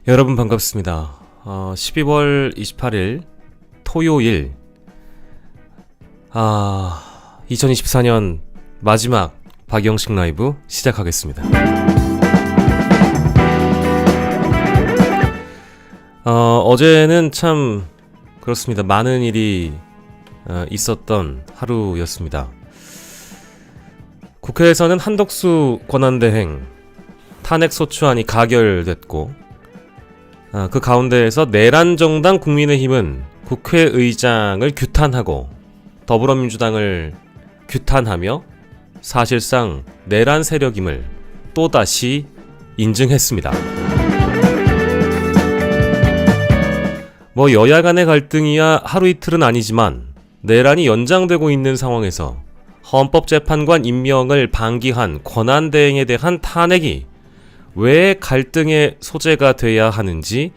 여러분 반갑습니다. 12월 28일 토요일 2024년 마지막 박영식 라이브 시작하겠습니다. 어제는 참 그렇습니다. 많은 일이 있었던 하루였습니다. 국회에서는 한덕수 권한대행 탄핵소추안이 가결됐고 그 가운데에서 내란정당 국민의힘은 국회의장을 규탄하고 더불어민주당을 규탄하며 사실상 내란 세력임을 또다시 인증했습니다. 여야 간의 갈등이야 하루 이틀은 아니지만 내란이 연장되고 있는 상황에서 헌법재판관 임명을 방기한 권한대행에 대한 탄핵이 왜 갈등의 소재가 돼야 하는지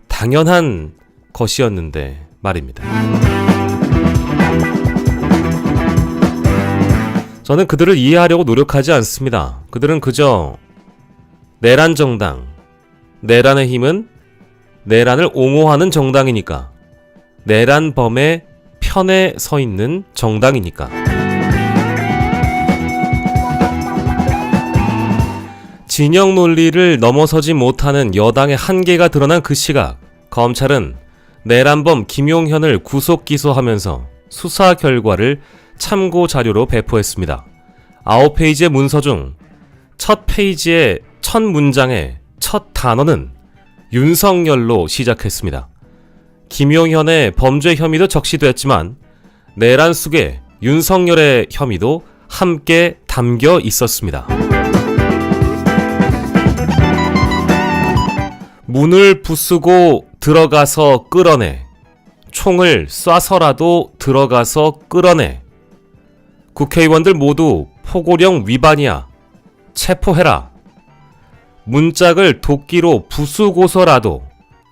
당연한 것이었는데 말입니다. 저는 그들을 이해하려고 노력하지 않습니다. 그들은 그저 내란 정당, 내란의 힘은 내란을 옹호하는 정당이니까, 내란범의 편에 서 있는 정당이니까. 진영 논리를 넘어서지 못하는 여당의 한계가 드러난 그 시각, 검찰은 내란범 김용현을 구속 기소하면서 수사 결과를 참고 자료로 배포했습니다. 9페이지의 문서 중 첫 페이지의 첫 문장의 첫 단어는 윤석열로 시작했습니다. 김용현의 범죄 혐의도 적시됐지만 내란 속에 윤석열의 혐의도 함께 담겨 있었습니다. 문을 부수고 들어가서 끌어내. 총을 쏴서라도 들어가서 끌어내. 국회의원들 모두 포고령 위반이야. 체포해라. 문짝을 도끼로 부수고서라도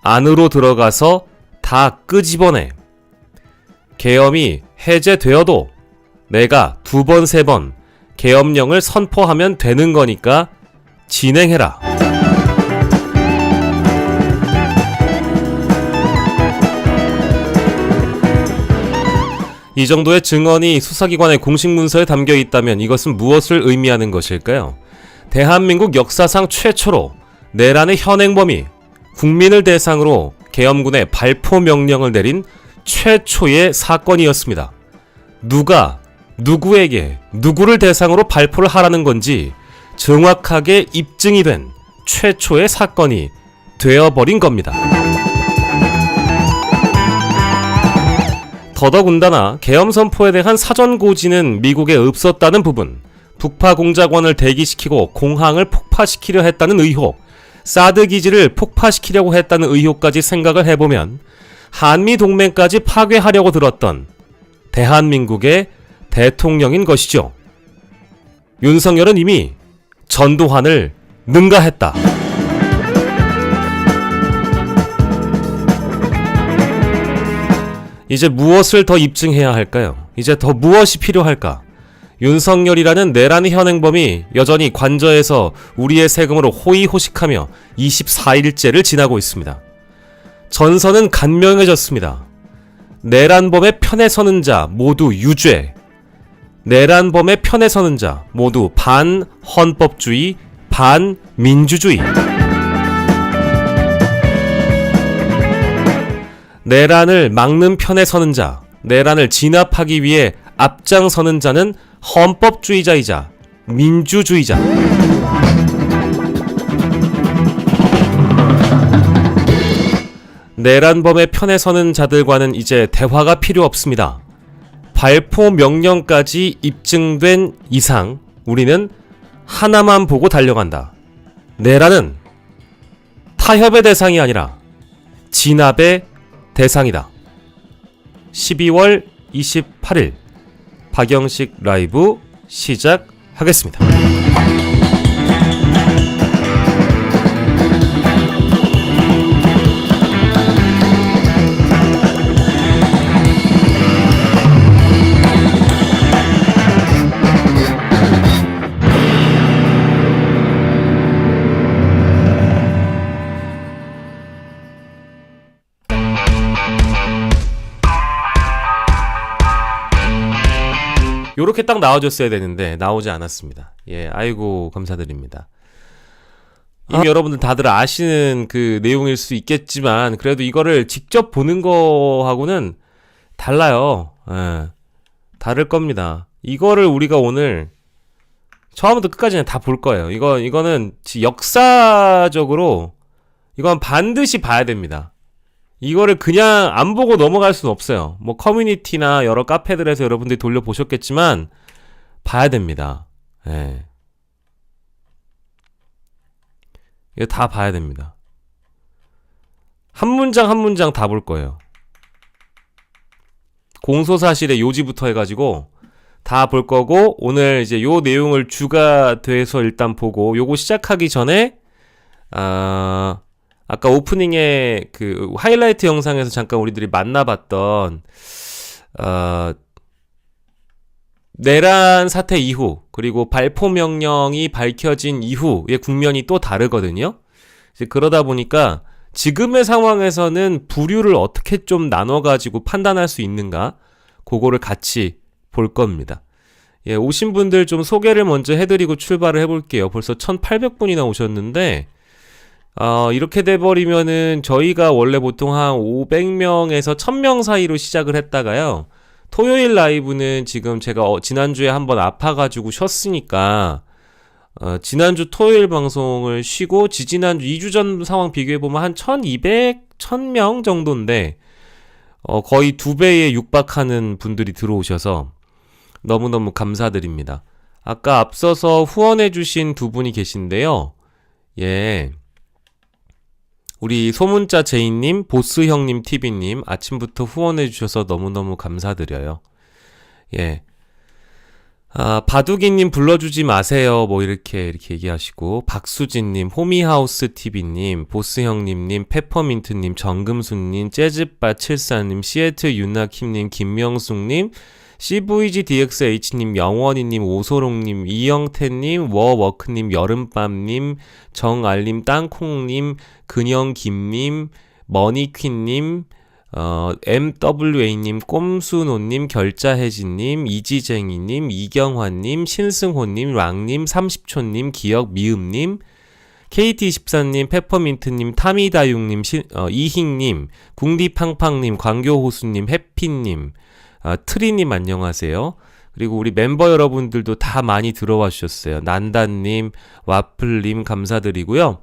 안으로 들어가서 다 끄집어내. 계엄이 해제되어도 내가 2번, 3번 계엄령을 선포하면 되는 거니까 진행해라. 이 정도의 증언이 수사기관의 공식 문서에 담겨 있다면 이것은 무엇을 의미하는 것일까요? 대한민국 역사상 최초로 내란의 현행범이 국민을 대상으로 계엄군에 발포 명령을 내린 최초의 사건이었습니다. 누가 누구에게 누구를 대상으로 발포를 하라는 건지 정확하게 입증이 된 최초의 사건이 되어버린 겁니다. 더더군다나 계엄 선포에 대한 사전 고지는 미국에 없었다는 부분, 북파 공작원을 대기시키고 공항을 폭파시키려 했다는 의혹, 사드 기지를 폭파시키려고 했다는 의혹까지 생각을 해보면 한미 동맹까지 파괴하려고 들었던 대한민국의 대통령인 것이죠. 윤석열은 이미 전두환을 능가했다. 이제 무엇을 더 입증해야 할까요? 이제 더 무엇이 필요할까? 윤석열이라는 내란 현행범이 여전히 관저에서 우리의 세금으로 호의호식하며 24일째를 지나고 있습니다. 전선은 간명해졌습니다. 내란범의 편에 서는 자 모두 유죄, 내란범의 편에 서는 자 모두 반헌법주의, 반민주주의. 내란을 막는 편에 서는 자, 내란을 진압하기 위해 앞장서는 자는 헌법주의자이자 민주주의자. 내란범의 편에 서는 자들과는 이제 대화가 필요 없습니다. 발포 명령까지 입증된 이상 우리는 하나만 보고 달려간다. 내란은 타협의 대상이 아니라 진압의 대상이다. 12월 28일 박영식 라이브 시작하겠습니다. 요렇게 딱 나와줬어야 되는데 나오지 않았습니다. 예, 아이고 감사드립니다. 이미 여러분들 다들 아시는 그 내용일 수 있겠지만 그래도 이거를 직접 보는 거하고는 달라요. 예, 다를 겁니다. 이거를 우리가 오늘 처음부터 끝까지 다 볼 거예요. 이거는 역사적으로 이건 반드시 봐야 됩니다. 이거를 그냥 안 보고 넘어갈 수는 없어요. 뭐 커뮤니티나 여러 카페들에서 여러분들이 돌려보셨겠지만 봐야 됩니다. 예. 이거 다 봐야 됩니다. 한 문장 한 문장 다 볼 거예요. 공소사실의 요지부터 해가지고 다 볼 거고, 오늘 이제 요 내용을 주가 돼서 일단 보고, 요거 시작하기 전에 아까 오프닝에 그 하이라이트 영상에서 잠깐 우리들이 만나봤던 내란 사태 이후, 그리고 발포 명령이 밝혀진 이후의 국면이 또 다르거든요. 이제 그러다 보니까 지금의 상황에서는 부류를 어떻게 좀 나눠가지고 판단할 수 있는가, 그거를 같이 볼 겁니다. 예, 오신 분들 좀 소개를 먼저 해드리고 출발을 해볼게요. 벌써 1800분이나 오셨는데, 이렇게 돼버리면은 저희가 원래 보통 한 500명에서 1000명 사이로 시작을 했다가요. 토요일 라이브는 지금 제가 지난주에 한번 아파가지고 쉬었으니까 지난주 토요일 방송을 쉬고 지지난주 2주 전 상황 비교해보면 한 1200, 1000명 정도인데 거의 2배에 육박하는 분들이 들어오셔서 너무너무 감사드립니다. 아까 앞서서 후원해주신 두 분이 계신데요. 예, 우리 소문자 제이님, 보스형님, TV님 아침부터 후원해주셔서 너무너무 감사드려요. 예. 바둑이님 불러주지 마세요. 뭐 이렇게 얘기하시고, 박수진님, 호미하우스 TV님, 보스형님님, 페퍼민트님, 정금수님, 재즈바74님, 시애틀 윤나킴님, 김명숙님, CVGDXH님, 영원이님, 오소롱님, 이영태님, 워워크님, 여름밤님, 정알님, 땅콩님, 근영김님, 머니퀸님, MWA님, 꼼수노님, 결자혜진님, 이지쟁이님, 이경환님, 신승호님, 랑님, 30초님, 기억미음님, KT14님, 페퍼민트님, 타미다육님, 이희님, 궁디팡팡님, 광교호수님, 해피님, 트리님 안녕하세요. 그리고 우리 멤버 여러분들도 다 많이 들어와 주셨어요. 난다님, 와플님 감사드리고요.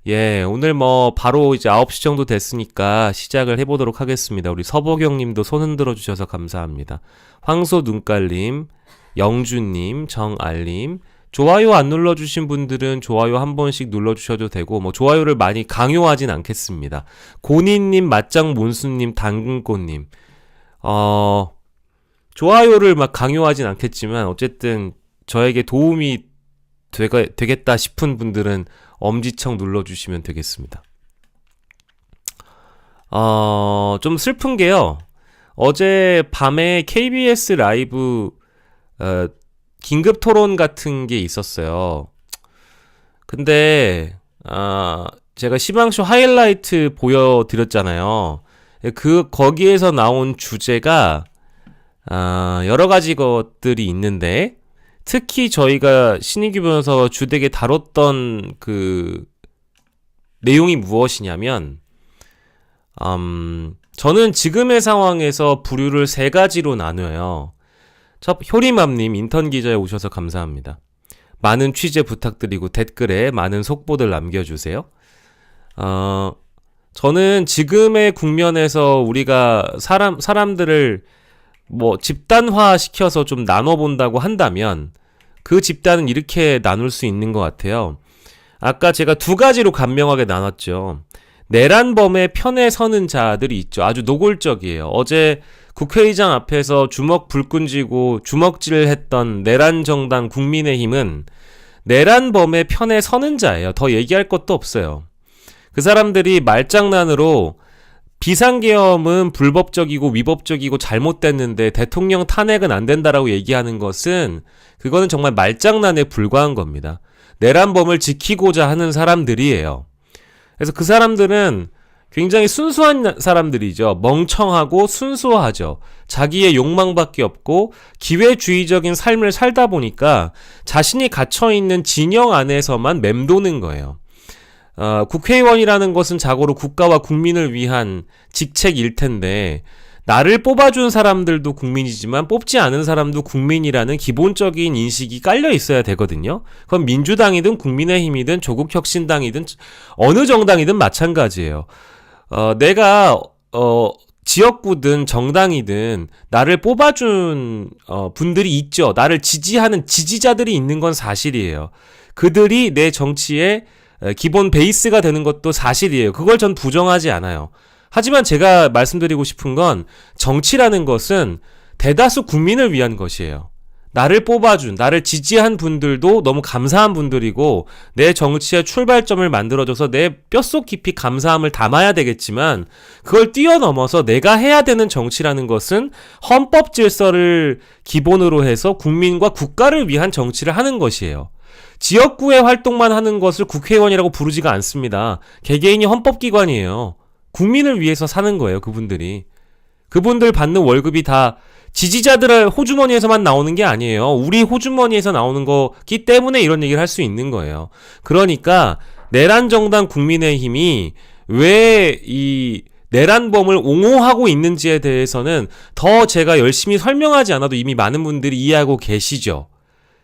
예, 오늘 뭐 바로 이제 9시 정도 됐으니까 시작을 해보도록 하겠습니다. 우리 서보경님도 손 흔들어 주셔서 감사합니다. 황소 눈깔님, 영주님, 정알님, 좋아요 안 눌러주신 분들은 좋아요 한 번씩 눌러주셔도 되고, 뭐 좋아요를 많이 강요하진 않겠습니다. 고니님, 맞짱 몬수님, 당근꽃님, 좋아요를 막 강요하진 않겠지만 어쨌든 저에게 도움이 되겠다 싶은 분들은 엄지척 눌러주시면 되겠습니다. 좀 슬픈 게요. 어제 밤에 KBS 라이브 긴급 토론 같은 게 있었어요. 근데 제가 시방쇼 하이라이트 보여드렸잖아요. 거기에서 나온 주제가 여러 가지 것들이 있는데, 특히 저희가 신인규 변호사가 주되게 다뤘던 그 내용이 무엇이냐면, 저는 지금의 상황에서 부류를 세 가지로 나눠요. 첫, 효리맘님 인턴 기자에 오셔서 감사합니다. 많은 취재 부탁드리고 댓글에 많은 속보들 남겨주세요. 저는 지금의 국면에서 우리가 사람들을 뭐 집단화 시켜서 좀 나눠본다고 한다면 그 집단은 이렇게 나눌 수 있는 것 같아요. 아까 제가 두 가지로 간명하게 나눴죠. 내란범의 편에 서는 자들이 있죠. 아주 노골적이에요. 어제 국회의장 앞에서 주먹 불끈 쥐고 주먹질했던 내란정당 국민의힘은 내란범의 편에 서는 자예요. 더 얘기할 것도 없어요. 그 사람들이 말장난으로 비상계엄은 불법적이고 위법적이고 잘못됐는데 대통령 탄핵은 안 된다라고 얘기하는 것은, 그거는 정말 말장난에 불과한 겁니다. 내란범을 지키고자 하는 사람들이에요. 그래서 그 사람들은 굉장히 순수한 사람들이죠. 멍청하고 순수하죠. 자기의 욕망밖에 없고 기회주의적인 삶을 살다 보니까 자신이 갇혀있는 진영 안에서만 맴도는 거예요. 국회의원이라는 것은 자고로 국가와 국민을 위한 직책일 텐데 나를 뽑아준 사람들도 국민이지만 뽑지 않은 사람도 국민이라는 기본적인 인식이 깔려 있어야 되거든요. 그건 민주당이든 국민의힘이든 조국혁신당이든 어느 정당이든 마찬가지예요. 내가 지역구든 정당이든 나를 뽑아준 분들이 있죠. 나를 지지하는 지지자들이 있는 건 사실이에요. 그들이 내 정치의 기본 베이스가 되는 것도 사실이에요. 그걸 전 부정하지 않아요. 하지만 제가 말씀드리고 싶은 건 정치라는 것은 대다수 국민을 위한 것이에요. 나를 뽑아준, 나를 지지한 분들도 너무 감사한 분들이고 내 정치의 출발점을 만들어줘서 내 뼛속 깊이 감사함을 담아야 되겠지만 그걸 뛰어넘어서 내가 해야 되는 정치라는 것은 헌법 질서를 기본으로 해서 국민과 국가를 위한 정치를 하는 것이에요. 지역구의 활동만 하는 것을 국회의원이라고 부르지가 않습니다. 개개인이 헌법기관이에요. 국민을 위해서 사는 거예요, 그분들이. 그분들 받는 월급이 다 지지자들의 호주머니에서만 나오는 게 아니에요. 우리 호주머니에서 나오는 거기 때문에 이런 얘기를 할 수 있는 거예요. 그러니까 내란정당 국민의힘이 왜 이 내란범을 옹호하고 있는지에 대해서는 더 제가 열심히 설명하지 않아도 이미 많은 분들이 이해하고 계시죠.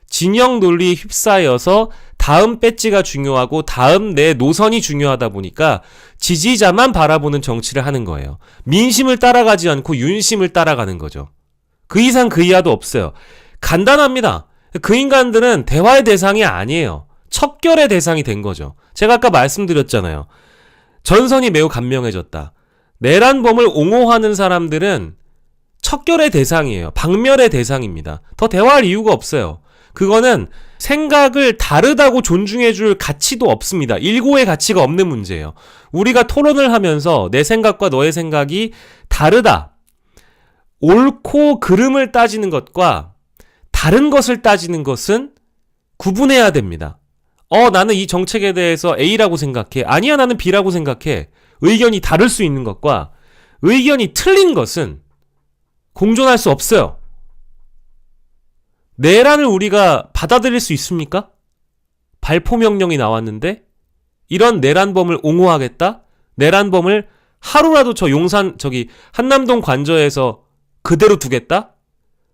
진영 논리에 휩싸여서 다음 배지가 중요하고 다음 내 노선이 중요하다 보니까 지지자만 바라보는 정치를 하는 거예요. 민심을 따라가지 않고 윤심을 따라가는 거죠. 그 이상 그 이하도 없어요. 간단합니다. 그 인간들은 대화의 대상이 아니에요. 척결의 대상이 된 거죠. 제가 아까 말씀드렸잖아요. 전선이 매우 간명해졌다. 내란범을 옹호하는 사람들은 척결의 대상이에요. 박멸의 대상입니다. 더 대화할 이유가 없어요. 그거는 생각을 다르다고 존중해줄 가치도 없습니다. 일고의 가치가 없는 문제예요. 우리가 토론을 하면서 내 생각과 너의 생각이 다르다. 옳고 그름을 따지는 것과 다른 것을 따지는 것은 구분해야 됩니다. 나는 이 정책에 대해서 A라고 생각해. 아니야, 나는 B라고 생각해. 의견이 다를 수 있는 것과 의견이 틀린 것은 공존할 수 없어요. 내란을 우리가 받아들일 수 있습니까? 발포 명령이 나왔는데 이런 내란범을 옹호하겠다? 내란범을 하루라도 한남동 관저에서 그대로 두겠다?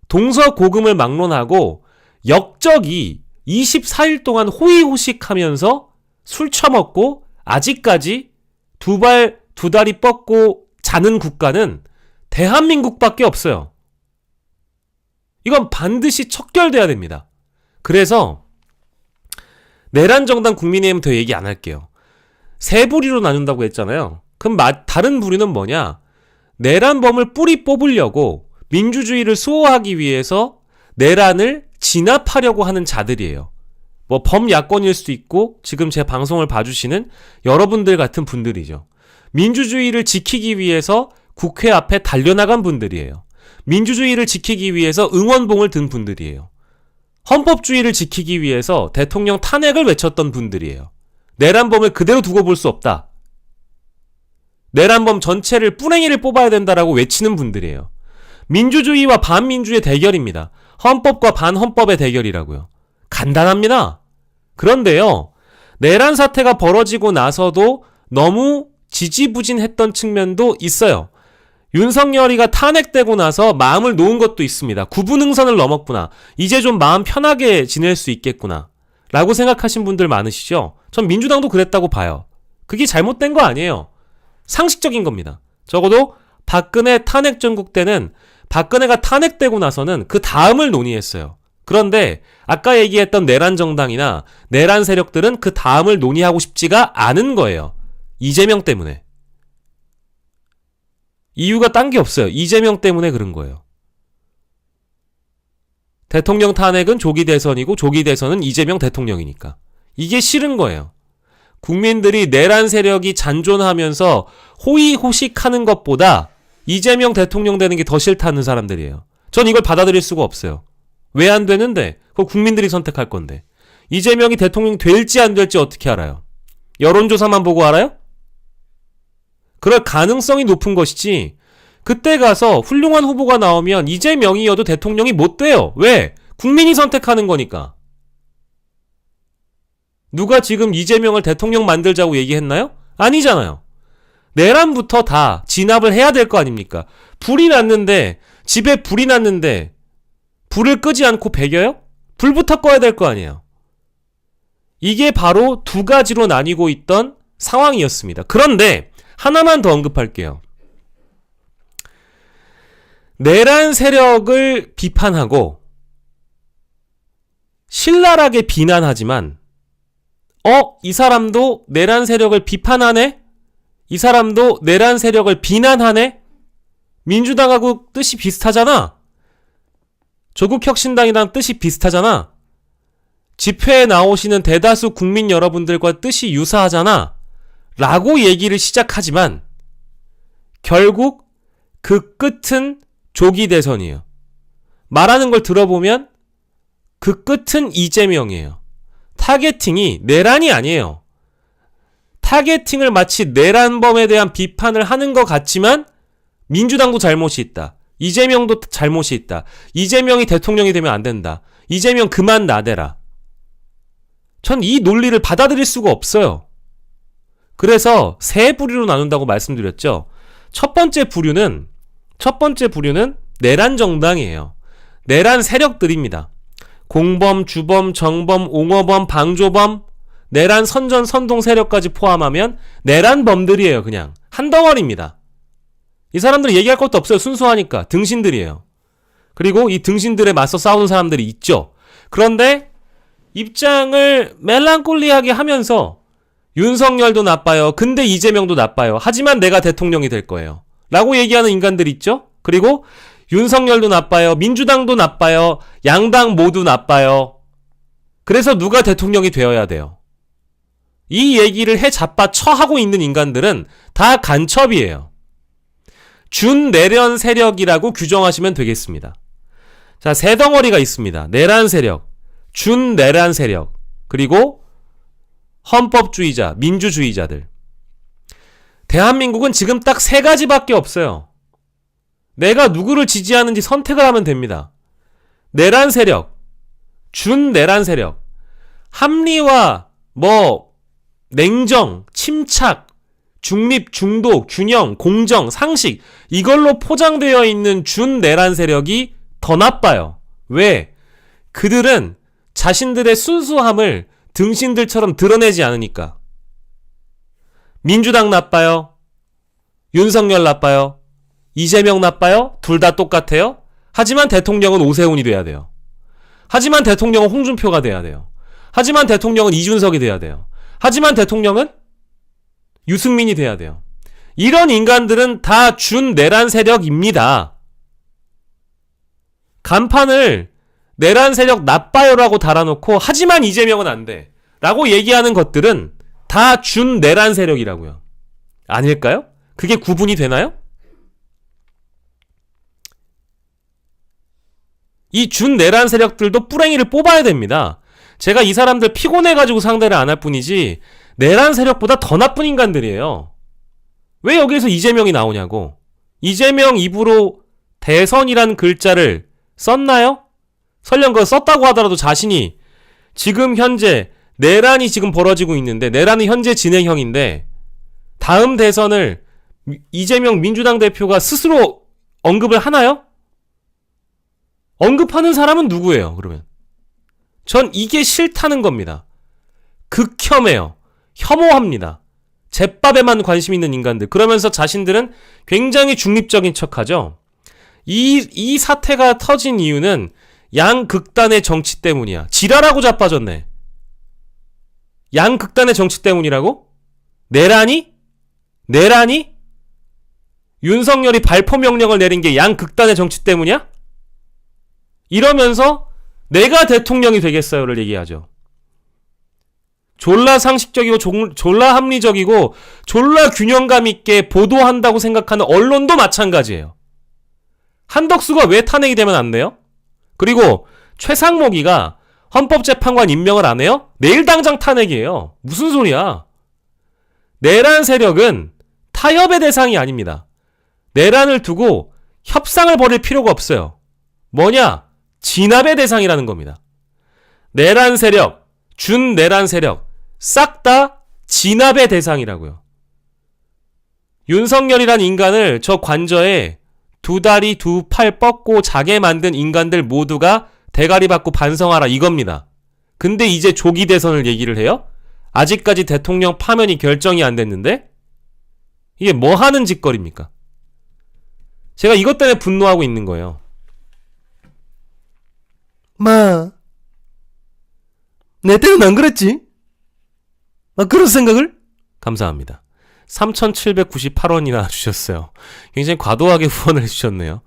동서고금을 막론하고 역적이 24일 동안 호의호식하면서 술 처먹고 아직까지 두 다리 뻗고 자는 국가는 대한민국밖에 없어요. 이건 반드시 척결돼야 됩니다. 그래서 내란정당 국민의힘 더 얘기 안 할게요. 세 부리로 나눈다고 했잖아요. 그럼 다른 부리는 뭐냐? 내란범을 뿌리 뽑으려고 민주주의를 수호하기 위해서 내란을 진압하려고 하는 자들이에요. 뭐 범야권일 수도 있고 지금 제 방송을 봐주시는 여러분들 같은 분들이죠. 민주주의를 지키기 위해서 국회 앞에 달려나간 분들이에요. 민주주의를 지키기 위해서 응원봉을 든 분들이에요. 헌법주의를 지키기 위해서 대통령 탄핵을 외쳤던 분들이에요. 내란범을 그대로 두고 볼 수 없다. 내란범 전체를 뿌랭이를 뽑아야 된다라고 외치는 분들이에요. 민주주의와 반민주의 대결입니다. 헌법과 반헌법의 대결이라고요. 간단합니다. 그런데요, 내란 사태가 벌어지고 나서도 너무 지지부진했던 측면도 있어요. 윤석열이가 탄핵되고 나서 마음을 놓은 것도 있습니다. 구분응선을 넘었구나. 이제 좀 마음 편하게 지낼 수 있겠구나. 라고 생각하신 분들 많으시죠? 전 민주당도 그랬다고 봐요. 그게 잘못된 거 아니에요. 상식적인 겁니다. 적어도 박근혜 탄핵 전국 때는 박근혜가 탄핵되고 나서는 그 다음을 논의했어요. 그런데 아까 얘기했던 내란 정당이나 내란 세력들은 그 다음을 논의하고 싶지가 않은 거예요. 이재명 때문에. 이유가 딴 게 없어요. 이재명 때문에 그런 거예요. 대통령 탄핵은 조기 대선이고 조기 대선은 이재명 대통령이니까. 이게 싫은 거예요. 국민들이 내란 세력이 잔존하면서 호의호식하는 것보다 이재명 대통령 되는 게 더 싫다는 사람들이에요. 전 이걸 받아들일 수가 없어요. 왜 안 되는데? 그거 국민들이 선택할 건데. 이재명이 대통령 될지 안 될지 어떻게 알아요? 여론조사만 보고 알아요? 그럴 가능성이 높은 것이지. 그때 가서 훌륭한 후보가 나오면 이재명이어도 대통령이 못 돼요. 왜? 국민이 선택하는 거니까. 누가 지금 이재명을 대통령 만들자고 얘기했나요? 아니잖아요. 내란부터 다 진압을 해야 될 거 아닙니까? 불이 났는데, 집에 불이 났는데 불을 끄지 않고 배겨요? 불부터 꺼야 될 거 아니에요. 이게 바로 두 가지로 나뉘고 있던 상황이었습니다. 그런데 하나만 더 언급할게요. 내란 세력을 비판하고 신랄하게 비난하지만 이 사람도 내란 세력을 비판하네? 이 사람도 내란 세력을 비난하네? 민주당하고 뜻이 비슷하잖아? 조국혁신당이랑 뜻이 비슷하잖아? 집회에 나오시는 대다수 국민 여러분들과 뜻이 유사하잖아? 라고 얘기를 시작하지만 결국 그 끝은 조기 대선이에요. 말하는 걸 들어보면 그 끝은 이재명이에요. 타겟팅이 내란이 아니에요. 타겟팅을 마치 내란범에 대한 비판을 하는 것 같지만 민주당도 잘못이 있다. 이재명도 잘못이 있다. 이재명이 대통령이 되면 안 된다. 이재명 그만 나대라. 전 이 논리를 받아들일 수가 없어요. 그래서 세 부류로 나눈다고 말씀드렸죠. 첫 번째 부류는 내란 정당이에요. 내란 세력들입니다. 공범, 주범, 정범, 옹호범, 방조범, 내란 선전, 선동 세력까지 포함하면 내란범들이에요. 그냥 한 덩어리입니다. 이 사람들 얘기할 것도 없어요. 순수하니까. 등신들이에요. 그리고 이 등신들에 맞서 싸우는 사람들이 있죠. 그런데 입장을 멜랑콜리하게 하면서 윤석열도 나빠요. 근데 이재명도 나빠요. 하지만 내가 대통령이 될 거예요. 라고 얘기하는 인간들 있죠. 그리고 윤석열도 나빠요. 민주당도 나빠요. 양당 모두 나빠요. 그래서 누가 대통령이 되어야 돼요. 이 얘기를 자빠쳐 하고 있는 인간들은 다 간첩이에요. 준내란 세력이라고 규정하시면 되겠습니다. 자, 세 덩어리가 있습니다. 내란 세력, 준내란 세력, 그리고 헌법주의자, 민주주의자들. 대한민국은 지금 딱 세 가지밖에 없어요. 내가 누구를 지지하는지 선택을 하면 됩니다. 내란 세력, 준내란 세력, 합리화, 냉정, 침착, 중립, 중도, 균형, 공정, 상식, 이걸로 포장되어 있는 준내란 세력이 더 나빠요. 왜? 그들은 자신들의 순수함을 등신들처럼 드러내지 않으니까. 민주당 나빠요? 윤석열 나빠요? 이재명 나빠요? 둘 다 똑같아요? 하지만 대통령은 오세훈이 돼야 돼요. 하지만 대통령은 홍준표가 돼야 돼요. 하지만 대통령은 이준석이 돼야 돼요. 하지만 대통령은 유승민이 돼야 돼요. 이런 인간들은 다 준내란 세력입니다. 간판을 내란 세력 나빠요라고 달아놓고 하지만 이재명은 안 돼 라고 얘기하는 것들은 다 준내란 세력이라고요. 아닐까요? 그게 구분이 되나요? 이 준내란 세력들도 뿌랭이를 뽑아야 됩니다. 제가 이 사람들 피곤해가지고 상대를 안 할 뿐이지 내란 세력보다 더 나쁜 인간들이에요. 왜 여기에서 이재명이 나오냐고. 이재명 입으로 대선이란 글자를 썼나요? 설령 그거 썼다고 하더라도 자신이 지금 현재 내란이 지금 벌어지고 있는데 내란은 현재 진행형인데 다음 대선을 이재명 민주당 대표가 스스로 언급을 하나요? 언급하는 사람은 누구예요, 그러면? 전 이게 싫다는 겁니다. 극혐해요. 혐오합니다. 잿밥에만 관심 있는 인간들. 그러면서 자신들은 굉장히 중립적인 척하죠. 이 사태가 터진 이유는 양극단의 정치 때문이야. 지랄하고 자빠졌네. 양극단의 정치 때문이라고? 내란이? 윤석열이 발포 명령을 내린 게 양극단의 정치 때문이야? 이러면서 내가 대통령이 되겠어요를 얘기하죠. 졸라 상식적이고 졸라 합리적이고 졸라 균형감 있게 보도한다고 생각하는 언론도 마찬가지예요. 한덕수가 왜 탄핵이 되면 안 돼요? 그리고 최상목이가 헌법재판관 임명을 안 해요? 내일 당장 탄핵이에요. 무슨 소리야? 내란 세력은 타협의 대상이 아닙니다. 내란을 두고 협상을 벌일 필요가 없어요. 뭐냐? 진압의 대상이라는 겁니다. 내란 세력, 준내란 세력 싹 다 진압의 대상이라고요. 윤석열이란 인간을 저 관저에 두 다리 두 팔 뻗고 자게 만든 인간들 모두가 대가리 받고 반성하라 이겁니다. 근데 이제 조기 대선을 얘기를 해요? 아직까지 대통령 파면이 결정이 안 됐는데? 이게 뭐 하는 짓거리입니까? 제가 이것 때문에 분노하고 있는 거예요. 내 때는 안 그랬지? 그런 생각을? 감사합니다. 3,798원이나 주셨어요. 굉장히 과도하게 후원을 해주셨네요.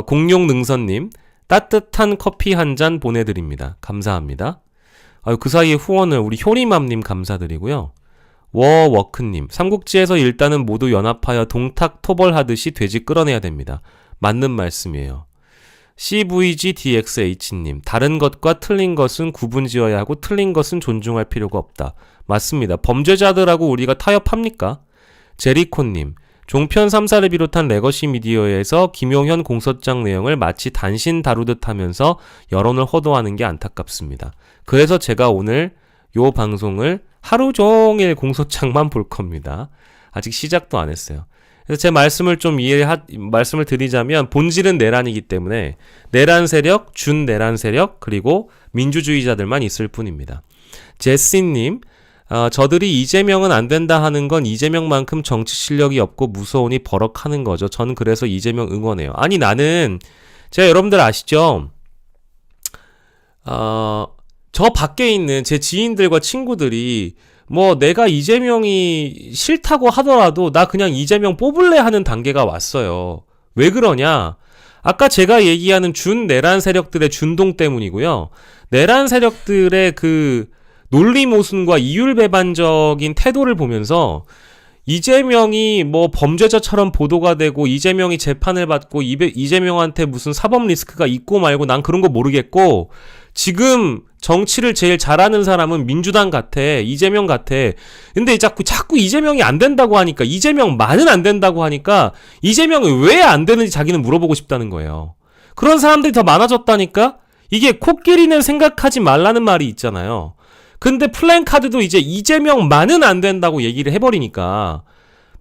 공룡능선님, 따뜻한 커피 한 잔 보내드립니다. 감사합니다. 그 사이에 후원을 우리 효리맘님 감사드리고요. 워워크님, 삼국지에서 일단은 모두 연합하여 동탁 토벌하듯이 돼지 끌어내야 됩니다. 맞는 말씀이에요. CVGDXH님, 다른 것과 틀린 것은 구분지어야 하고 틀린 것은 존중할 필요가 없다. 맞습니다. 범죄자들하고 우리가 타협합니까? 제리코님, 종편 3사를 비롯한 레거시 미디어에서 김용현 공소장 내용을 마치 단신 다루듯 하면서 여론을 호도하는 게 안타깝습니다. 그래서 제가 오늘 요 방송을 하루 종일 공소장만 볼 겁니다. 아직 시작도 안 했어요. 그래서 제 말씀을 좀 말씀을 드리자면 본질은 내란이기 때문에 내란 세력, 준내란 세력, 그리고 민주주의자들만 있을 뿐입니다. 제시님, 저들이 이재명은 안 된다 하는 건 이재명만큼 정치 실력이 없고 무서우니 버럭하는 거죠. 저는 그래서 이재명 응원해요. 아니 나는 제가 여러분들 아시죠? 저 밖에 있는 제 지인들과 친구들이 뭐 내가 이재명이 싫다고 하더라도 나 그냥 이재명 뽑을래 하는 단계가 왔어요. 왜 그러냐? 아까 제가 얘기하는 준내란 세력들의 준동 때문이고요. 내란 세력들의 그 논리 모순과 이율배반적인 태도를 보면서 이재명이 뭐 범죄자처럼 보도가 되고 이재명이 재판을 받고 이재명한테 무슨 사법 리스크가 있고 말고 난 그런 거 모르겠고 지금 정치를 제일 잘하는 사람은 민주당 같아. 이재명 같아. 근데 자꾸 이재명이 안 된다고 하니까 이재명만은 안 된다고 하니까 이재명이 왜 안 되는지 자기는 물어보고 싶다는 거예요. 그런 사람들이 더 많아졌다니까? 이게 코끼리는 생각하지 말라는 말이 있잖아요. 근데 플랜카드도 이제 이재명만은 안 된다고 얘기를 해버리니까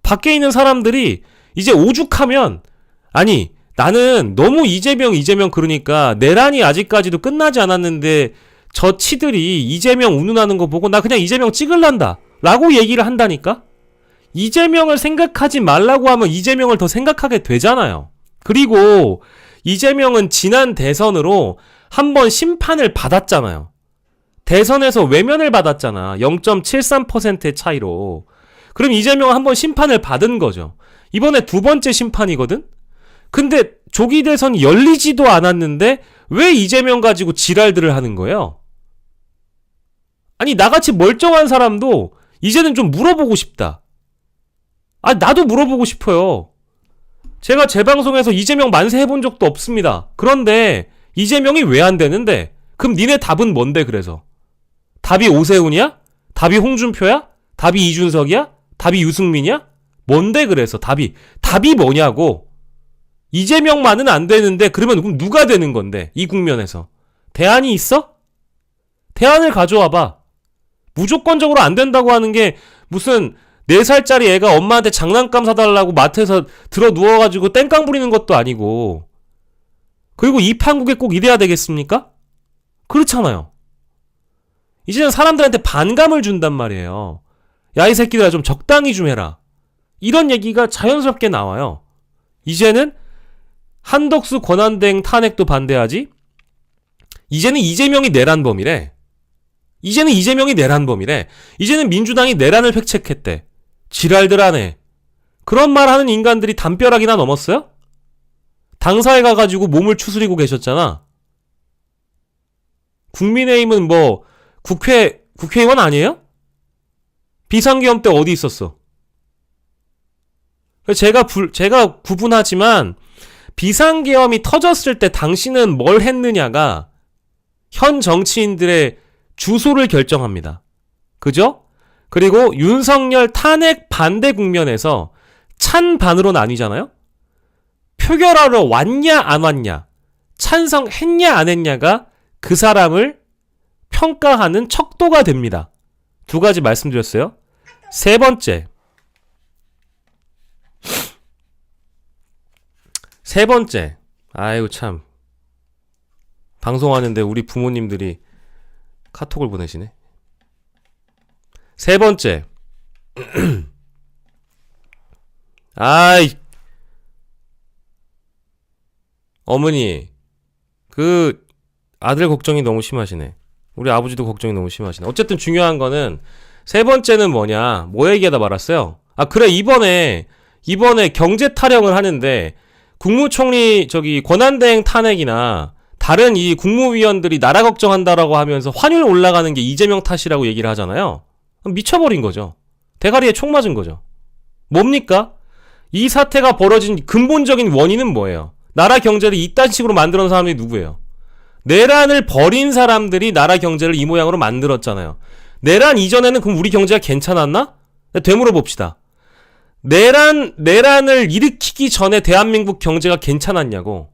밖에 있는 사람들이 이제 오죽하면 아니 나는 너무 이재명 그러니까 내란이 아직까지도 끝나지 않았는데 저 치들이 이재명 운운하는 거 보고 나 그냥 이재명 찍을란다 라고 얘기를 한다니까? 이재명을 생각하지 말라고 하면 이재명을 더 생각하게 되잖아요. 그리고 이재명은 지난 대선으로 한번 심판을 받았잖아요. 대선에서 외면을 받았잖아. 0.73%의 차이로. 그럼 이재명은 한번 심판을 받은 거죠. 이번에 두 번째 심판이거든? 근데 조기 대선이 열리지도 않았는데 왜 이재명 가지고 지랄들을 하는 거예요? 아니 나같이 멀쩡한 사람도 이제는 좀 물어보고 싶다. 나도 물어보고 싶어요. 제가 제 방송에서 이재명 만세 해본 적도 없습니다. 그런데 이재명이 왜 안 되는데? 그럼 니네 답은 뭔데 그래서? 답이 오세훈이야? 답이 홍준표야? 답이 이준석이야? 답이 유승민이야? 뭔데 그래서 답이 뭐냐고? 이재명만은 안 되는데 그러면 그럼 누가 되는 건데 이 국면에서? 대안이 있어? 대안을 가져와봐. 무조건적으로 안 된다고 하는 게 무슨 4살짜리 애가 엄마한테 장난감 사달라고 마트에서 들어 누워가지고 땡깡 부리는 것도 아니고 그리고 이 판국에 꼭 이래야 되겠습니까? 그렇잖아요. 이제는 사람들한테 반감을 준단 말이에요. 야 이 새끼들아 좀 적당히 좀 해라. 이런 얘기가 자연스럽게 나와요. 이제는 한덕수 권한대행 탄핵도 반대하지? 이제는 이재명이 내란범이래. 이제는 민주당이 내란을 획책했대. 지랄들 하네. 그런 말 하는 인간들이 담벼락이나 넘었어요? 당사에 가가지고 몸을 추스리고 계셨잖아. 국민의힘은 뭐 국회의원 아니에요? 비상계엄 때 어디 있었어? 제가 구분하지만 비상계엄이 터졌을 때 당신은 뭘 했느냐가 현 정치인들의 주소를 결정합니다. 그죠? 그리고 윤석열 탄핵 반대 국면에서 찬반으로 나뉘잖아요. 표결하러 왔냐 안 왔냐, 찬성했냐 안 했냐가 그 사람을 평가하는 척도가 됩니다. 두 가지 말씀드렸어요. 세 번째, 아이고 참, 방송하는데 우리 부모님들이 카톡을 보내시네. 세 번째, 아이, 어머니, 그 아들 걱정이 너무 심하시네. 우리 아버지도 걱정이 너무 심하시네. 어쨌든 중요한 거는 세 번째는 뭐냐, 뭐 얘기하다 말았어요. 아 그래, 이번에 경제 타령을 하는데 국무총리 권한대행 탄핵이나 다른 이 국무위원들이 나라 걱정한다라고 하면서 환율 올라가는 게 이재명 탓이라고 얘기를 하잖아요. 미쳐버린 거죠. 대가리에 총 맞은 거죠. 뭡니까? 이 사태가 벌어진 근본적인 원인은 뭐예요? 나라 경제를 이딴 식으로 만들어 놓은 사람들이 누구예요? 내란을 벌인 사람들이 나라 경제를 이 모양으로 만들었잖아요. 내란 이전에는 그럼 우리 경제가 괜찮았나? 되물어 봅시다. 내란을 일으키기 전에 대한민국 경제가 괜찮았냐고.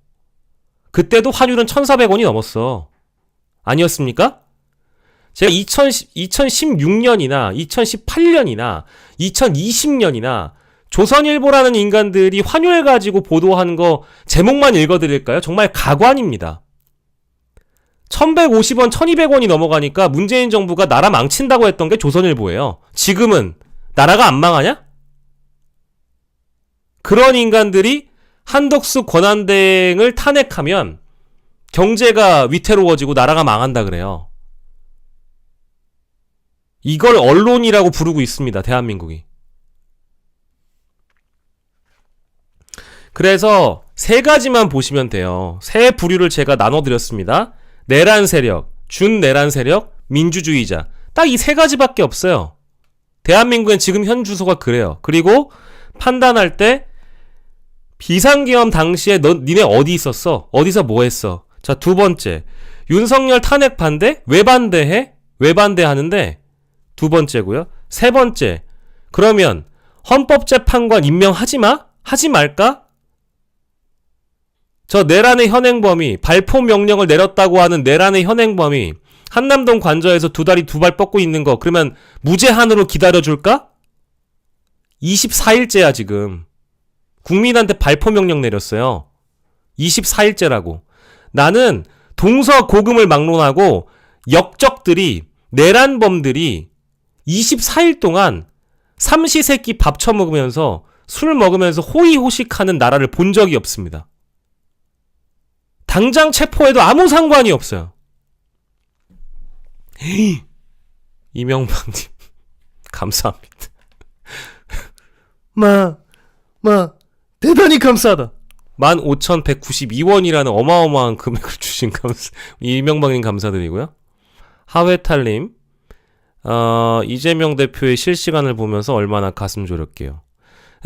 그때도 환율은 1,400원이 넘었어. 아니었습니까? 제가 2016년이나 2018년이나 2020년이나 조선일보라는 인간들이 환율 가지고 보도한 거 제목만 읽어드릴까요? 정말 가관입니다. 1150원, 1200원이 넘어가니까 문재인 정부가 나라 망친다고 했던 게 조선일보예요. 지금은 나라가 안 망하냐? 그런 인간들이 한덕수 권한대행을 탄핵하면 경제가 위태로워지고 나라가 망한다 그래요. 이걸 언론이라고 부르고 있습니다. 대한민국이. 그래서 세 가지만 보시면 돼요. 세 부류를 제가 나눠드렸습니다. 내란 세력, 준내란 세력, 민주주의자. 딱 이 세 가지밖에 없어요. 대한민국엔 지금 현 주소가 그래요. 그리고 판단할 때 비상계엄 당시에 니네 어디 있었어? 어디서 뭐 했어? 자, 두 번째, 윤석열 탄핵 반대? 왜 반대해? 왜 반대하는데? 두 번째고요. 세 번째, 그러면 헌법재판관 임명하지 마? 하지 말까? 저 내란의 현행범이, 발포 명령을 내렸다고 하는 내란의 현행범이 한남동 관저에서 두 다리 두 발 뻗고 있는 거, 그러면 무제한으로 기다려줄까? 24일째야 지금. 국민한테 발포 명령 내렸어요. 24일째라고. 나는 동서고금을 막론하고 역적들이, 내란범들이 24일 동안 삼시세끼 밥 처먹으면서 술 먹으면서 호의호식하는 나라를 본 적이 없습니다. 당장 체포해도 아무 상관이 없어요. 이명박님 감사합니다. 대단히 감사하다. 15,192원이라는 어마어마한 금액을 주신 이명박님 감사드리고요. 하회탈님, 이재명 대표의 실시간을 보면서 얼마나 가슴 졸였게요.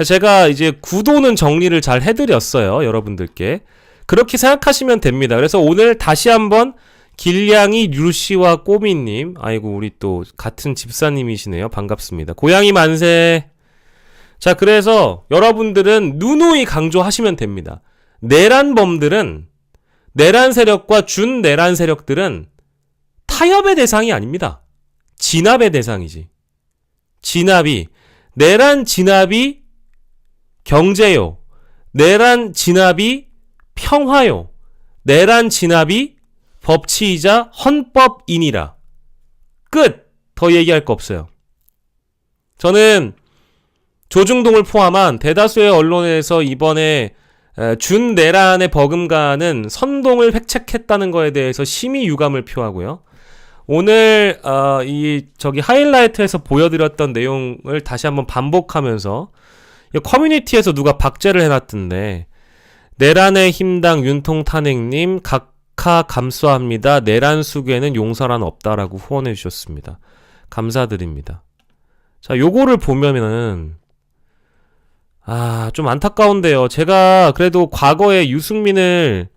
제가 이제 구도는 정리를 잘 해드렸어요. 여러분들께. 그렇게 생각하시면 됩니다. 그래서 오늘 다시 한번 길냥이 류씨와 꼬미님, 아이고 우리 또 같은 집사님이시네요. 반갑습니다. 고양이 만세. 자, 그래서 여러분들은 누누이 강조하시면 됩니다. 내란범들은, 내란 세력과 준내란 세력들은 타협의 대상이 아닙니다. 진압의 대상이지. 내란 진압이 경제요. 내란 진압이 평화요. 내란 진압이 법치이자 헌법이니라. 끝! 더 얘기할 거 없어요. 저는 조중동을 포함한 대다수의 언론에서 이번에 준내란의 버금가는 선동을 획책했다는 거에 대해서 심히 유감을 표하고요. 오늘 하이라이트에서 보여드렸던 내용을 다시 한번 반복하면서 커뮤니티에서 누가 박제를 해놨던데, 내란의 힘당 윤통탄핵님 각하 감수합니다. 내란 수괴는 용서란 없다라고 후원해 주셨습니다. 감사드립니다. 자, 요거를 보면은 좀 안타까운데요. 제가 그래도 과거에 유승민을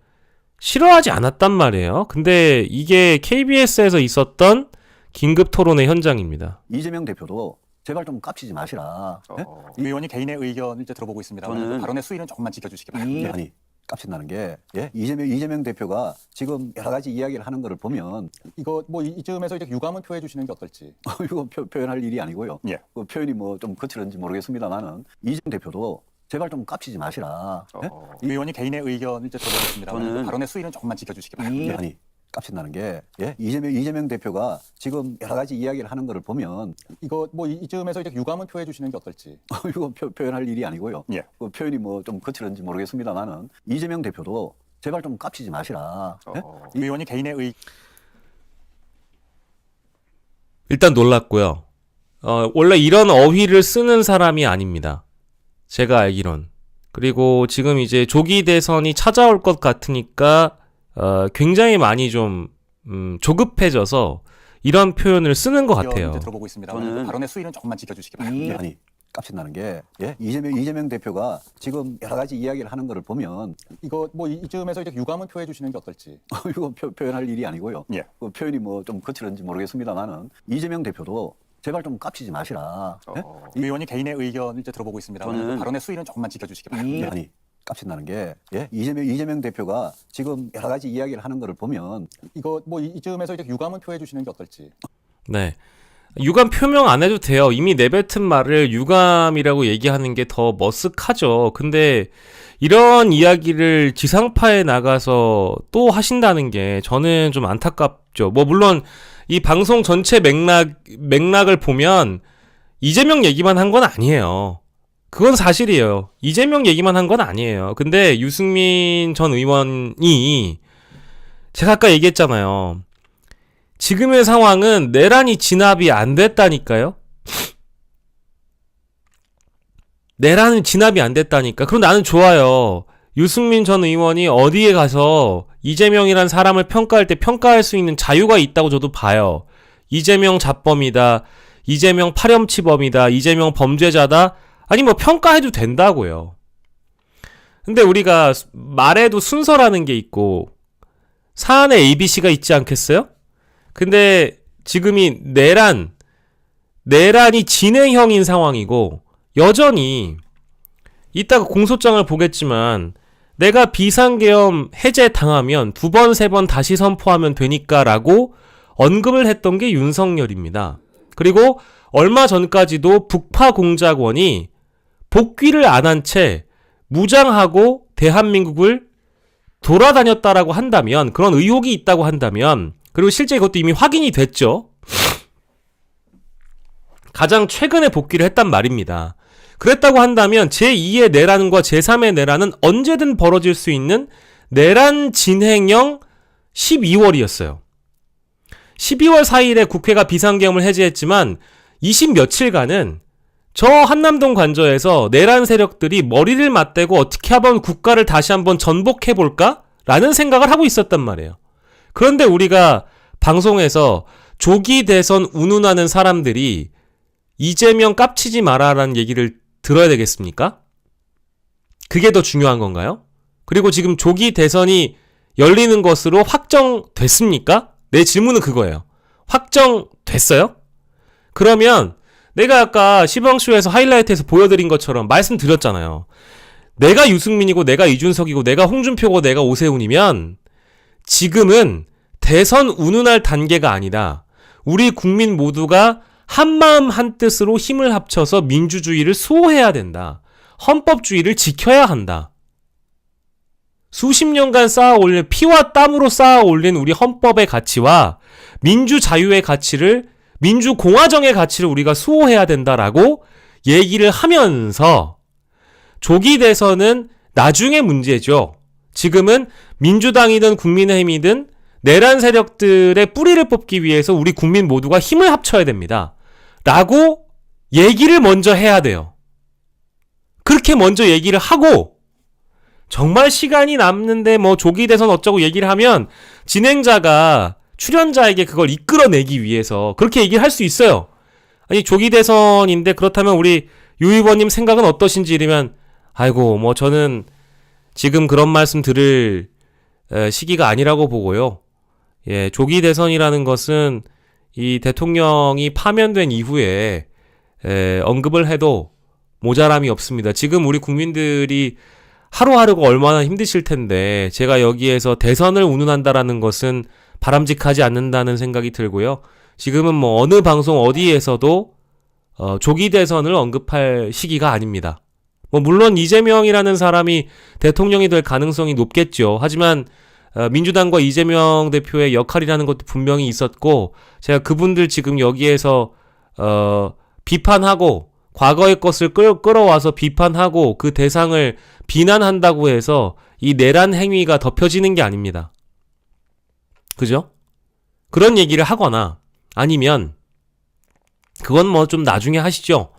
싫어하지 않았단 말이에요. 근데 이게 KBS에서 있었던 긴급 토론의 현장입니다. 이재명 대표도 제발 좀 깝치지 마시라. 예? 의원이 개인의 의견을 이제 들어보고 있습니다만 저는 발언의 수위는 조금만 지켜주시기 바랍니다. 아니 깝친다는 게 이재명 대표가 지금 여러 가지 이야기를 하는 거를 보면 이거 뭐 이쯤에서 이제 유감은 표해 주시는 게 어떨지. 이거 표현할 일이 아니고요. 예. 그 표현이 뭐 좀 거칠은지 모르겠습니다만은 이재명 대표도 제발 좀 깝치지 마시라. 예? 의원이 개인의 의견을 이제 들어보고 있습니다만 저는 발언의 수위는 조금만 지켜주시기 바랍니다. 아니 깝친다는 게 이재명 대표가 지금 여러 가지 이야기를 하는 거를 보면 이거 뭐 이쯤에서 이제 유감은 표해 주시는 게 어떨지. 이거 표현할 일이 아니고요. 예. 그 표현이 뭐 좀 거칠은지 모르겠습니다만은 이재명 대표도 제발 좀 깝치지 마시라. 예? 의원이 개인의 일단 놀랐고요. 원래 이런 어휘를 쓰는 사람이 아닙니다. 제가 알기론. 그리고 지금 이제 조기 대선이 찾아올 것 같으니까 굉장히 많이 좀 조급해져서 이런 표현을 쓰는 것 같아요. 이제 들어보고 있습니다만 발언의 수위는 조금만 지켜주시기 바랍니다. 아니 깝친다는 게 이재명 대표가 지금 여러 가지 이야기를 하는 거를 보면 이거 뭐 이쯤에서 이제 유감은 표해 주시는 게 어떨지. 이거 표현할 일이 아니고요. 예. 그 표현이 뭐 좀 거칠은지 모르겠습니다만은 이재명 대표도 제발 좀 깝치지 마시라. 예? 의원이 개인의 의견을 이제 들어보고 있습니다만 발언의 수위는 조금만 지켜주시기 바랍니다. 아니 깝친다는 게 이재명 대표가 지금 여러 가지 이야기를 하는 거를 보면 이거 뭐 이쯤에서 이제 유감은 표해 주시는 게 어떨지. 네. 유감 표명 안 해도 돼요. 이미 내뱉은 말을 유감이라고 얘기하는 게 더 머쓱하죠. 근데 이런 이야기를 지상파에 나가서 또 하신다는 게 저는 좀 안타깝죠. 뭐 물론 이 방송 전체 맥락을 보면 이재명 얘기만 한 건 아니에요. 그건 사실이에요. 이재명 얘기만 한 건 아니에요. 근데 유승민 전 의원이 제가 아까 얘기했잖아요. 지금의 상황은 내란이 진압이 안 됐다니까요. 내란은 진압이 안 됐다니까. 그럼 나는 좋아요. 유승민 전 의원이 어디에 가서 이재명이란 사람을 평가할 때 평가할 수 있는 자유가 있다고 저도 봐요. 이재명 자범이다. 이재명 파렴치범이다. 이재명 범죄자다. 아니 뭐 평가해도 된다고요. 근데 우리가 말에도 순서라는 게 있고 사안에 ABC가 있지 않겠어요? 근데 지금이 내란이 진행형인 상황이고 여전히 이따가 공소장을 보겠지만 내가 비상계엄 해제당하면 2번, 3번 다시 선포하면 되니까 라고 언급을 했던 게 윤석열입니다. 그리고 얼마 전까지도 북파공작원이 복귀를 안 한 채 무장하고 대한민국을 돌아다녔다라고 한다면 그런 의혹이 있다고 한다면 그리고 실제 이것도 이미 확인이 됐죠. 가장 최근에 복귀를 했단 말입니다. 그랬다고 한다면 제2의 내란과 제3의 내란은 언제든 벌어질 수 있는 내란 진행형 12월이었어요. 12월 4일에 국회가 비상계엄을 해제했지만 20 며칠간은 저 한남동 관저에서 내란 세력들이 머리를 맞대고 어떻게 한번 국가를 다시 한번 전복해볼까? 라는 생각을 하고 있었단 말이에요. 그런데 우리가 방송에서 조기 대선 운운하는 사람들이 이재명 깝치지 마라라는 얘기를 들어야 되겠습니까? 그게 더 중요한 건가요? 그리고 지금 조기 대선이 열리는 것으로 확정됐습니까? 내 질문은 그거예요. 확정됐어요? 그러면 내가 아까 시방쇼에서 하이라이트에서 보여드린 것처럼 말씀드렸잖아요. 내가 유승민이고 내가 이준석이고 내가 홍준표고 내가 오세훈이면 지금은 대선 운운할 단계가 아니다. 우리 국민 모두가 한마음 한뜻으로 힘을 합쳐서 민주주의를 수호해야 된다. 헌법주의를 지켜야 한다. 수십 년간 쌓아올린 피와 땀으로 쌓아올린 우리 헌법의 가치와 민주자유의 가치를 민주공화정의 가치를 우리가 수호해야 된다라고 얘기를 하면서 조기 대선은 나중의 문제죠. 지금은 민주당이든 국민의힘이든 내란 세력들의 뿌리를 뽑기 위해서 우리 국민 모두가 힘을 합쳐야 됩니다. 라고 얘기를 먼저 해야 돼요. 그렇게 먼저 얘기를 하고 정말 시간이 남는데 뭐 조기 대선 어쩌고 얘기를 하면 진행자가 출연자에게 그걸 이끌어내기 위해서 그렇게 얘기를 할 수 있어요. 아니 조기 대선인데 그렇다면 우리 유 의원님 생각은 어떠신지 이러면 아이고 뭐 저는 지금 그런 말씀 들을 시기가 아니라고 보고요. 예, 조기 대선이라는 것은 이 대통령이 파면된 이후에 언급을 해도 모자람이 없습니다. 지금 우리 국민들이 하루하루가 얼마나 힘드실 텐데 제가 여기에서 대선을 운운한다라는 것은 바람직하지 않는다는 생각이 들고요. 지금은 뭐 어느 방송 어디에서도 조기 대선을 언급할 시기가 아닙니다. 뭐 물론 이재명이라는 사람이 대통령이 될 가능성이 높겠죠. 하지만 민주당과 이재명 대표의 역할이라는 것도 분명히 있었고 제가 그분들 지금 여기에서 비판하고 과거의 것을 끌어와서 비판하고 그 대상을 비난한다고 해서 이 내란 행위가 덮여지는 게 아닙니다. 그죠? 그런 얘기를 하거나 아니면 그건 뭐 좀 나중에 하시죠.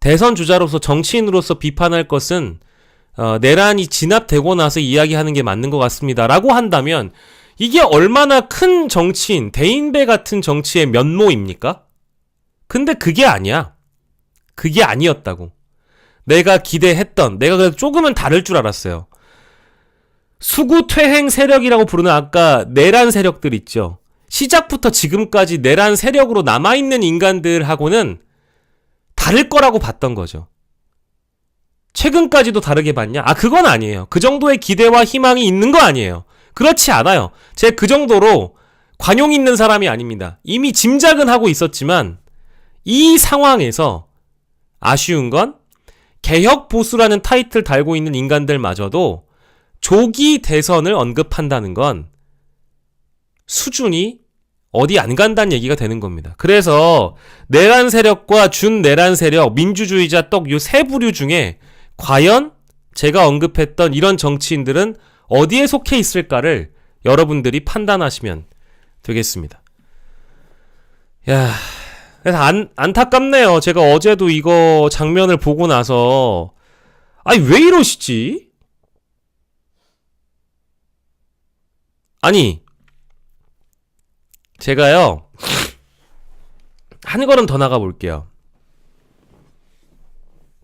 대선 주자로서 정치인으로서 비판할 것은 내란이 진압되고 나서 이야기하는 게 맞는 것 같습니다. 라고 한다면 이게 얼마나 큰 정치인, 대인배 같은 정치의 면모입니까? 근데 그게 아니야. 그게 아니었다고. 내가 기대했던, 내가 그래도 조금은 다를 줄 알았어요. 수구퇴행 세력이라고 부르는 아까 내란 세력들 있죠. 시작부터 지금까지 내란 세력으로 남아있는 인간들하고는 다를 거라고 봤던 거죠. 최근까지도 다르게 봤냐? 그건 아니에요. 그 정도의 기대와 희망이 있는 거 아니에요. 그렇지 않아요. 제가 그 정도로 관용 있는 사람이 아닙니다. 이미 짐작은 하고 있었지만 이 상황에서 아쉬운 건 개혁 보수라는 타이틀 달고 있는 인간들마저도 조기 대선을 언급한다는 건 수준이 어디 안 간다는 얘기가 되는 겁니다. 그래서 내란 세력과 준내란 세력, 민주주의자 떡 요 세 부류 중에 과연 제가 언급했던 이런 정치인들은 어디에 속해 있을까를 여러분들이 판단하시면 되겠습니다. 야, 그래서 안타깝네요. 제가 어제도 이거 장면을 보고 나서 아니 왜 이러시지? 아니 제가요 한 걸음 더 나가 볼게요.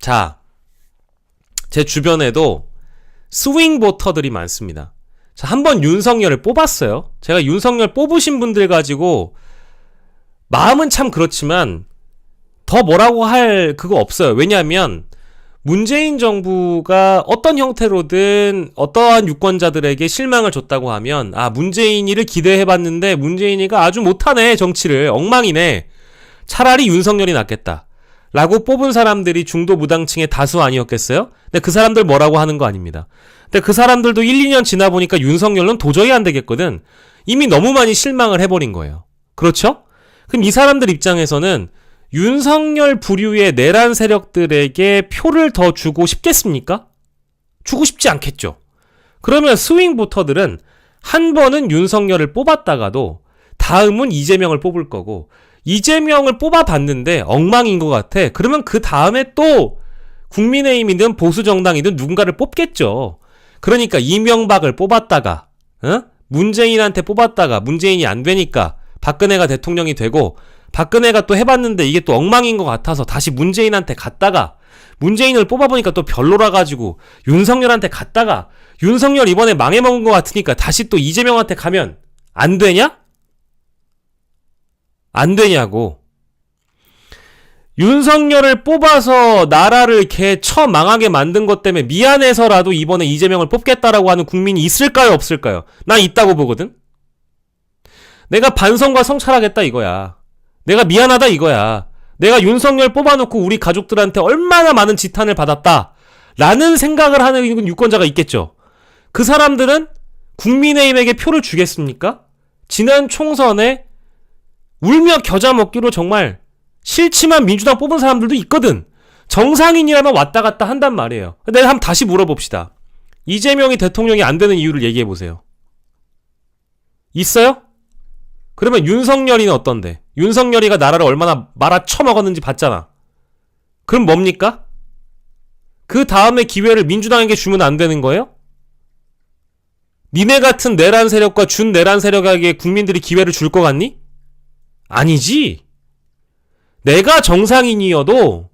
자, 제 주변에도 스윙 보터들이 많습니다. 자, 한번 윤석열을 뽑았어요. 제가 윤석열 뽑으신 분들 가지고 마음은 참 그렇지만 더 뭐라고 할 그거 없어요. 왜냐하면 문재인 정부가 어떤 형태로든 어떠한 유권자들에게 실망을 줬다고 하면 문재인이를 기대해봤는데 문재인이가 아주 못하네, 정치를 엉망이네, 차라리 윤석열이 낫겠다 라고 뽑은 사람들이 중도 무당층의 다수 아니었겠어요? 근데 그 사람들 뭐라고 하는 거 아닙니다. 근데 그 사람들도 1, 2년 지나보니까 윤석열은 도저히 안 되겠거든. 이미 너무 많이 실망을 해버린 거예요. 그렇죠? 그럼 이 사람들 입장에서는 윤석열 부류의 내란 세력들에게 표를 더 주고 싶겠습니까? 주고 싶지 않겠죠. 그러면 스윙 보터들은 한 번은 윤석열을 뽑았다가도 다음은 이재명을 뽑을 거고, 이재명을 뽑아봤는데 엉망인 것 같아. 그러면 그 다음에 또 국민의힘이든 보수정당이든 누군가를 뽑겠죠. 그러니까 이명박을 뽑았다가 문재인한테 뽑았다가 문재인이 안 되니까 박근혜가 대통령이 되고, 박근혜가 또 해봤는데 이게 또 엉망인 것 같아서 다시 문재인한테 갔다가 문재인을 뽑아보니까 또 별로라 가지고 윤석열한테 갔다가 윤석열 이번에 망해먹은 것 같으니까 다시 또 이재명한테 가면 안 되냐? 안 되냐고. 윤석열을 뽑아서 나라를 개 처망하게 만든 것 때문에 미안해서라도 이번에 이재명을 뽑겠다라고 하는 국민이 있을까요, 없을까요? 난 있다고 보거든. 내가 반성과 성찰하겠다 이거야. 내가 미안하다 이거야. 내가 윤석열 뽑아놓고 우리 가족들한테 얼마나 많은 지탄을 받았다 라는 생각을 하는 유권자가 있겠죠. 그 사람들은 국민의힘에게 표를 주겠습니까? 지난 총선에 울며 겨자 먹기로 정말 싫지만 민주당 뽑은 사람들도 있거든. 정상인이라면 왔다 갔다 한단 말이에요. 내가 한번 다시 물어봅시다. 이재명이 대통령이 안 되는 이유를 얘기해보세요. 있어요? 그러면 윤석열이는 어떤데? 윤석열이가 나라를 얼마나 말아쳐먹었는지 봤잖아. 그럼 뭡니까? 그 다음에 기회를 민주당에게 주면 안 되는 거예요? 니네 같은 내란 세력과 준내란 세력에게 국민들이 기회를 줄 것 같니? 아니지. 내가 정상인이어도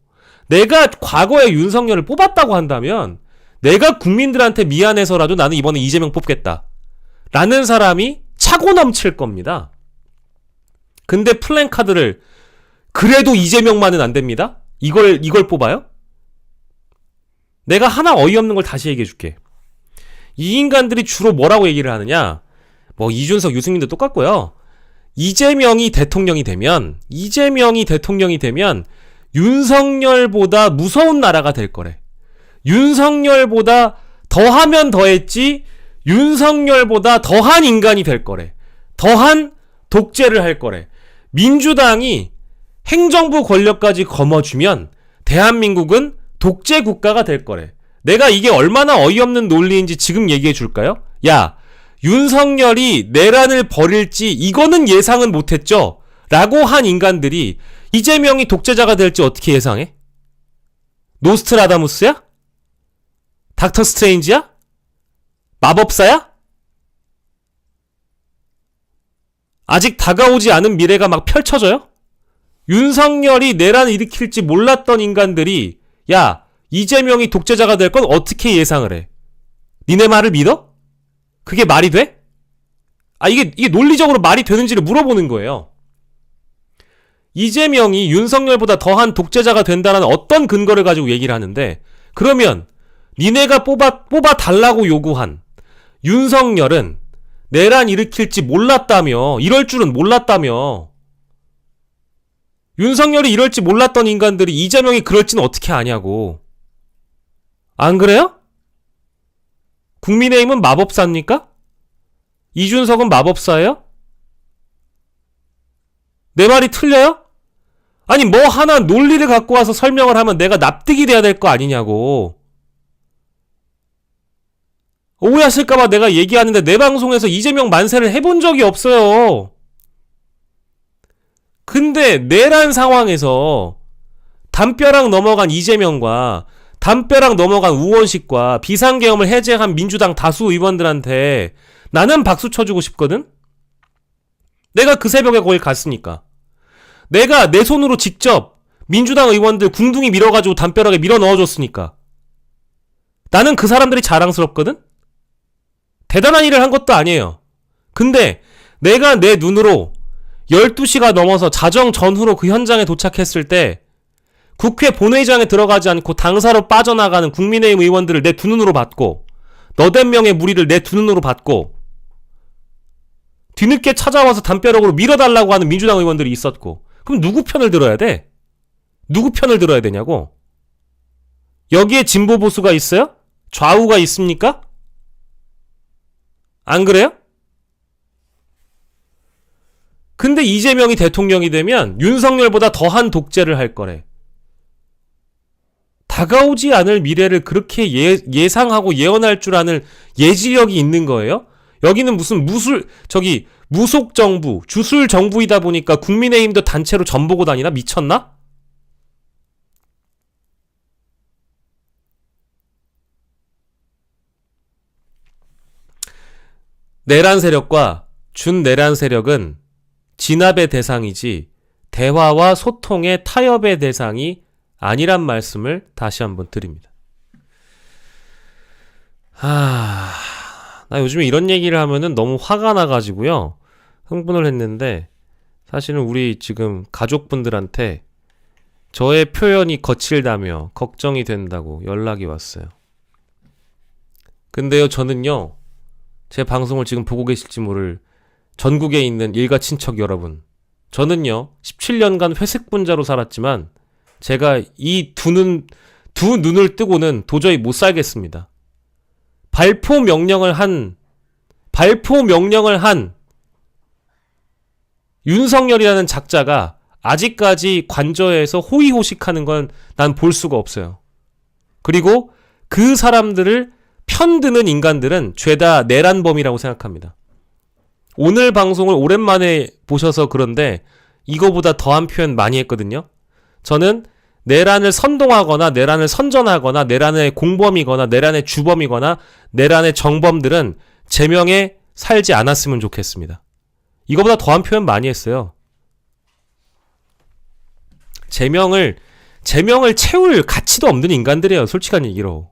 내가 과거에 윤석열을 뽑았다고 한다면 내가 국민들한테 미안해서라도 나는 이번에 이재명 뽑겠다 라는 사람이 차고 넘칠 겁니다. 근데 플랜카드를 그래도 이재명만은 안 됩니다. 이걸 뽑아요? 내가 하나 어이없는 걸 다시 얘기해 줄게. 이 인간들이 주로 뭐라고 얘기를 하느냐? 뭐 이준석, 유승민도 똑같고요. 이재명이 대통령이 되면 윤석열보다 무서운 나라가 될 거래. 윤석열보다 더하면 더했지 윤석열보다 더한 인간이 될 거래. 더한 독재를 할 거래. 민주당이 행정부 권력까지 거머쥐면 대한민국은 독재 국가가 될 거래. 내가 이게 얼마나 어이없는 논리인지 지금 얘기해 줄까요? 야, 윤석열이 내란을 벌일지 이거는 예상은 못했죠? 라고 한 인간들이 이재명이 독재자가 될지 어떻게 예상해? 노스트라다무스야? 닥터 스트레인지야? 마법사야? 아직 다가오지 않은 미래가 막 펼쳐져요? 윤석열이 내란을 일으킬지 몰랐던 인간들이 야, 이재명이 독재자가 될 건 어떻게 예상을 해? 니네 말을 믿어? 그게 말이 돼? 이게 논리적으로 말이 되는지를 물어보는 거예요. 이재명이 윤석열보다 더한 독재자가 된다는 어떤 근거를 가지고 얘기를 하는데, 그러면 니네가 뽑아 달라고 요구한 윤석열은 내란 일으킬지 몰랐다며, 이럴 줄은 몰랐다며. 윤석열이 이럴지 몰랐던 인간들이 이재명이 그럴지는 어떻게 아냐고. 안 그래요? 국민의힘은 마법사입니까? 이준석은 마법사예요? 내 말이 틀려요? 아니 뭐 하나 논리를 갖고 와서 설명을 하면 내가 납득이 돼야 될 거 아니냐고. 오해하실까봐 내가 얘기하는데 내 방송에서 이재명 만세를 해본 적이 없어요. 근데 내란 상황에서 담벼락 넘어간 이재명과 담벼락 넘어간 우원식과 비상계엄을 해제한 민주당 다수 의원들한테 나는 박수 쳐주고 싶거든? 내가 그 새벽에 거기 갔으니까. 내가 내 손으로 직접 민주당 의원들 궁둥이 밀어가지고 담벼락에 밀어 넣어줬으니까. 나는 그 사람들이 자랑스럽거든? 대단한 일을 한 것도 아니에요. 근데 내가 내 눈으로 12시가 넘어서 자정 전후로 그 현장에 도착했을 때 국회 본회의장에 들어가지 않고 당사로 빠져나가는 국민의힘 의원들을 내 두 눈으로 봤고, 너댓 명의 무리를 내 두 눈으로 봤고, 뒤늦게 찾아와서 담벼락으로 밀어달라고 하는 민주당 의원들이 있었고, 그럼 누구 편을 들어야 돼? 누구 편을 들어야 되냐고? 여기에 진보 보수가 있어요? 좌우가 있습니까? 안 그래요? 근데 이재명이 대통령이 되면 윤석열보다 더한 독재를 할 거래. 다가오지 않을 미래를 그렇게 예상하고 예언할 줄 아는 예지력이 있는 거예요? 여기는 무슨 무속 정부, 주술 정부이다 보니까 국민의힘도 단체로 전보고 다니나? 미쳤나? 내란 세력과 준내란 세력은 진압의 대상이지 대화와 소통의 타협의 대상이 아니란 말씀을 다시 한번 드립니다. 나 요즘에 이런 얘기를 하면은 너무 화가 나가지고요. 흥분을 했는데, 사실은 우리 지금 가족분들한테 저의 표현이 거칠다며 걱정이 된다고 연락이 왔어요. 근데요, 저는요, 제 방송을 지금 보고 계실지 모를 전국에 있는 일가 친척 여러분, 저는요 17년간 회색분자로 살았지만 제가 이 두 눈을 뜨고는 도저히 못 살겠습니다. 발포 명령을 한 윤석열이라는 작자가 아직까지 관저에서 호의호식하는 건 난 볼 수가 없어요. 그리고 그 사람들을 편드는 인간들은 죄다 내란범이라고 생각합니다. 오늘 방송을 오랜만에 보셔서 그런데 이거보다 더한 표현 많이 했거든요. 저는 내란을 선동하거나 내란을 선전하거나 내란의 공범이거나 내란의 주범이거나 내란의 정범들은 제명에 살지 않았으면 좋겠습니다. 이거보다 더한 표현 많이 했어요. 제명을 채울 가치도 없는 인간들이에요. 솔직한 얘기로.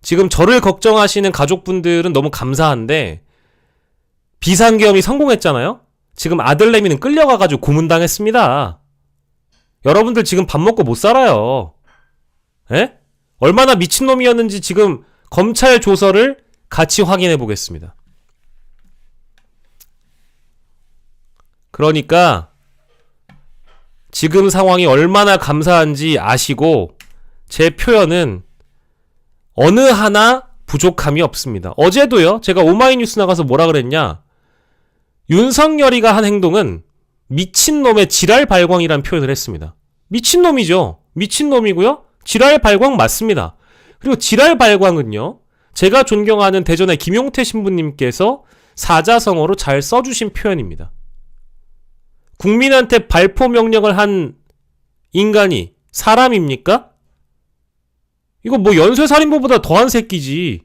지금 저를 걱정하시는 가족분들은 너무 감사한데, 비상계엄이 성공했잖아요? 지금 아들내미는 끌려가가지고 고문당했습니다. 여러분들 지금 밥 먹고 못 살아요. 에? 얼마나 미친놈이었는지 지금 검찰 조서를 같이 확인해 보겠습니다. 그러니까 지금 상황이 얼마나 감사한지 아시고 제 표현은 어느 하나 부족함이 없습니다. 어제도요. 제가 오마이뉴스 나가서 뭐라 그랬냐. 윤석열이가 한 행동은 미친놈의 지랄 발광이란 표현을 했습니다. 미친놈이죠. 미친놈이고요. 지랄 발광 맞습니다. 그리고 지랄 발광은요. 제가 존경하는 대전의 김용태 신부님께서 사자성어로 잘 써주신 표현입니다. 국민한테 발포 명령을 한 인간이 사람입니까? 이거 뭐 연쇄살인범보다 더한 새끼지.